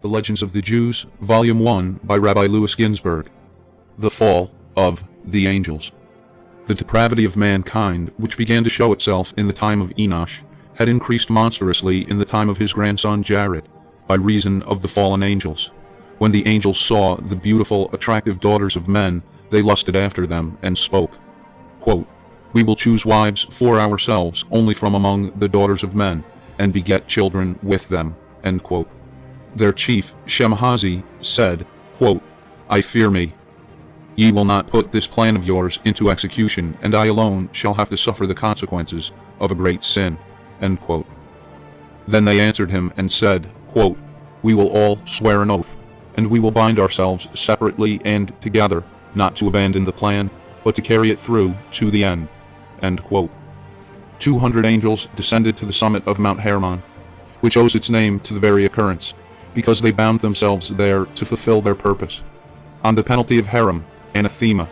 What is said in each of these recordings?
The Legends of the Jews, Volume 1, by Rabbi Louis Ginsburg. The Fall of the Angels. The depravity of mankind, which began to show itself in the time of Enoch, had increased monstrously in the time of his grandson Jared, by reason of the fallen angels. When the angels saw the beautiful, attractive daughters of men, they lusted after them, and spoke, quote, "We will choose wives for ourselves only from among the daughters of men, and beget children with them." End quote. Their chief, Shemhazi, said, quote, "I fear me. Ye will not put this plan of yours into execution, and I alone shall have to suffer the consequences of a great sin." End quote. Then they answered him and said, quote, "We will all swear an oath, and we will bind ourselves separately and together, not to abandon the plan, but to carry it through to the end." End quote. 200 angels descended to the summit of Mount Hermon, which owes its name to the very occurrence, because they bound themselves there to fulfill their purpose. On the penalty of herem, anathema,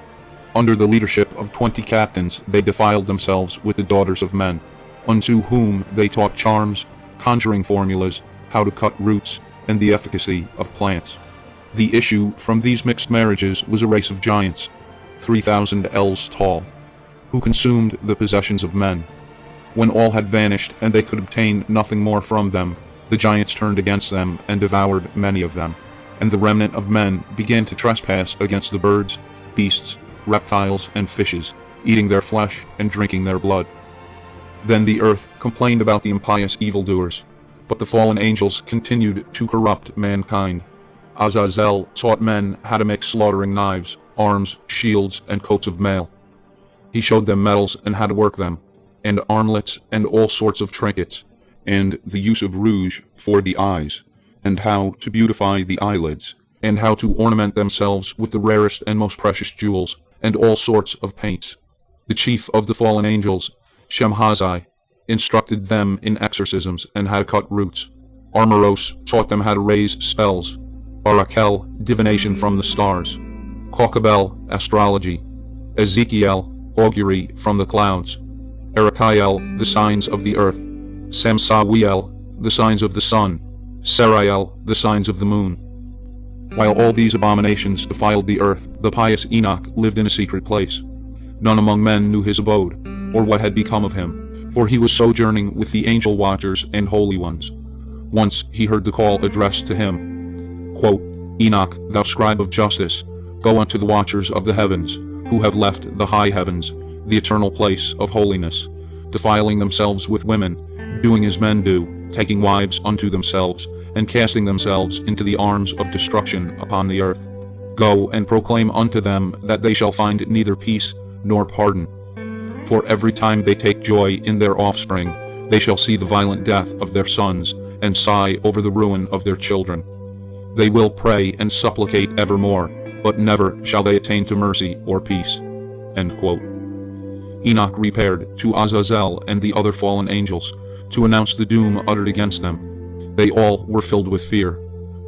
under the leadership of 20 captains, they defiled themselves with the daughters of men, unto whom they taught charms, conjuring formulas, how to cut roots, and the efficacy of plants. The issue from these mixed marriages was a race of giants, 3,000 ells tall, who consumed the possessions of men. When all had vanished and they could obtain nothing more from them, the giants turned against them and devoured many of them, and the remnant of men began to trespass against the birds, beasts, reptiles, and fishes, eating their flesh and drinking their blood. Then the earth complained about the impious evildoers, but the fallen angels continued to corrupt mankind. Azazel taught men how to make slaughtering knives, arms, shields, and coats of mail. He showed them metals and how to work them, and armlets and all sorts of trinkets, and the use of rouge for the eyes, and how to beautify the eyelids, and how to ornament themselves with the rarest and most precious jewels, and all sorts of paints. The chief of the fallen angels, Shemhazi, instructed them in exorcisms and how to cut roots. Armoros taught them how to raise spells. Barakel, divination from the stars. Kokabel, astrology. Ezekiel, augury from the clouds. Erikael, the signs of the earth. Samsawiel, the signs of the sun. Sariel, the signs of the moon. While all these abominations defiled the earth, the pious Enoch lived in a secret place. None among men knew his abode, or what had become of him, for he was sojourning with the angel watchers and holy ones. Once he heard the call addressed to him, quote, "Enoch, thou scribe of justice, go unto the watchers of the heavens, who have left the high heavens, the eternal place of holiness, defiling themselves with women, doing as men do, taking wives unto themselves, and casting themselves into the arms of destruction upon the earth. Go and proclaim unto them that they shall find neither peace nor pardon. For every time they take joy in their offspring, they shall see the violent death of their sons, and sigh over the ruin of their children. They will pray and supplicate evermore, but never shall they attain to mercy or peace." End quote. Enoch repaired to Azazel and the other fallen angels, to announce the doom uttered against them. They all were filled with fear.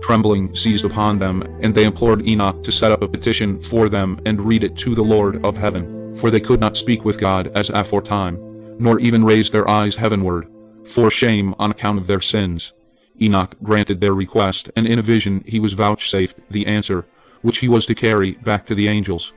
Trembling seized upon them, and they implored Enoch to set up a petition for them and read it to the Lord of heaven, for they could not speak with God as aforetime, nor even raise their eyes heavenward, for shame on account of their sins. Enoch granted their request, and in a vision he was vouchsafed the answer, which he was to carry back to the angels.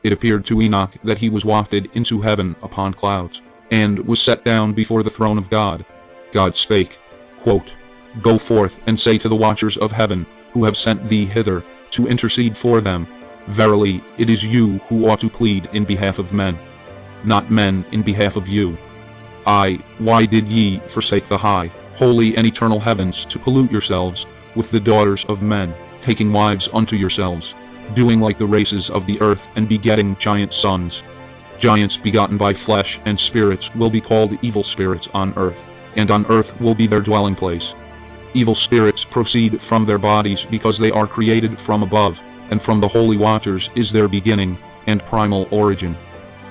It appeared to Enoch that he was wafted into heaven upon clouds, and was set down before the throne of God. God spake, quote, "Go forth and say to the watchers of heaven, who have sent thee hither, to intercede for them. Verily, it is you who ought to plead in behalf of men, not men in behalf of you. Why did ye forsake the high, holy and eternal heavens, to pollute yourselves with the daughters of men, taking wives unto yourselves, doing like the races of the earth, and begetting giant sons? Giants begotten by flesh and spirits will be called evil spirits on earth, and on earth will be their dwelling place. Evil spirits proceed from their bodies because they are created from above, and from the holy watchers is their beginning and primal origin.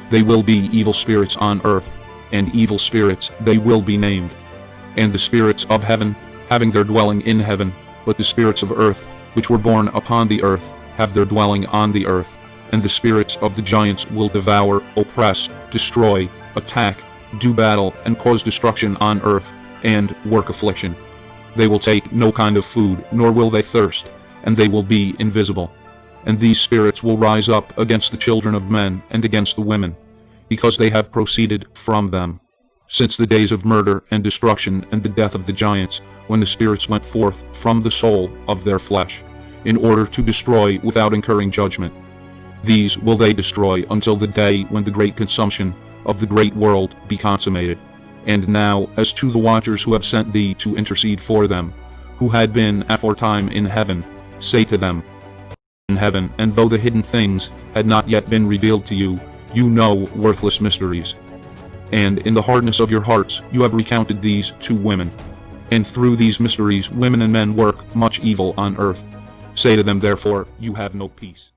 They will be evil spirits on earth, and evil spirits they will be named. And the spirits of heaven, having their dwelling in heaven, but the spirits of earth, which were born upon the earth, have their dwelling on the earth. And the spirits of the giants will devour, oppress, destroy, attack, do battle, and cause destruction on earth, and work affliction. They will take no kind of food, nor will they thirst, and they will be invisible. And these spirits will rise up against the children of men and against the women, because they have proceeded from them. Since the days of murder and destruction and the death of the giants, when the spirits went forth from the soul of their flesh, in order to destroy without incurring judgment. These will they destroy until the day when the great consumption of the great world be consummated. And now, as to the watchers who have sent thee to intercede for them, who had been aforetime in heaven, say to them, in heaven, and though the hidden things had not yet been revealed to you, you know worthless mysteries. And in the hardness of your hearts you have recounted these to women. And through these mysteries women and men work much evil on earth. Say to them therefore, you have no peace.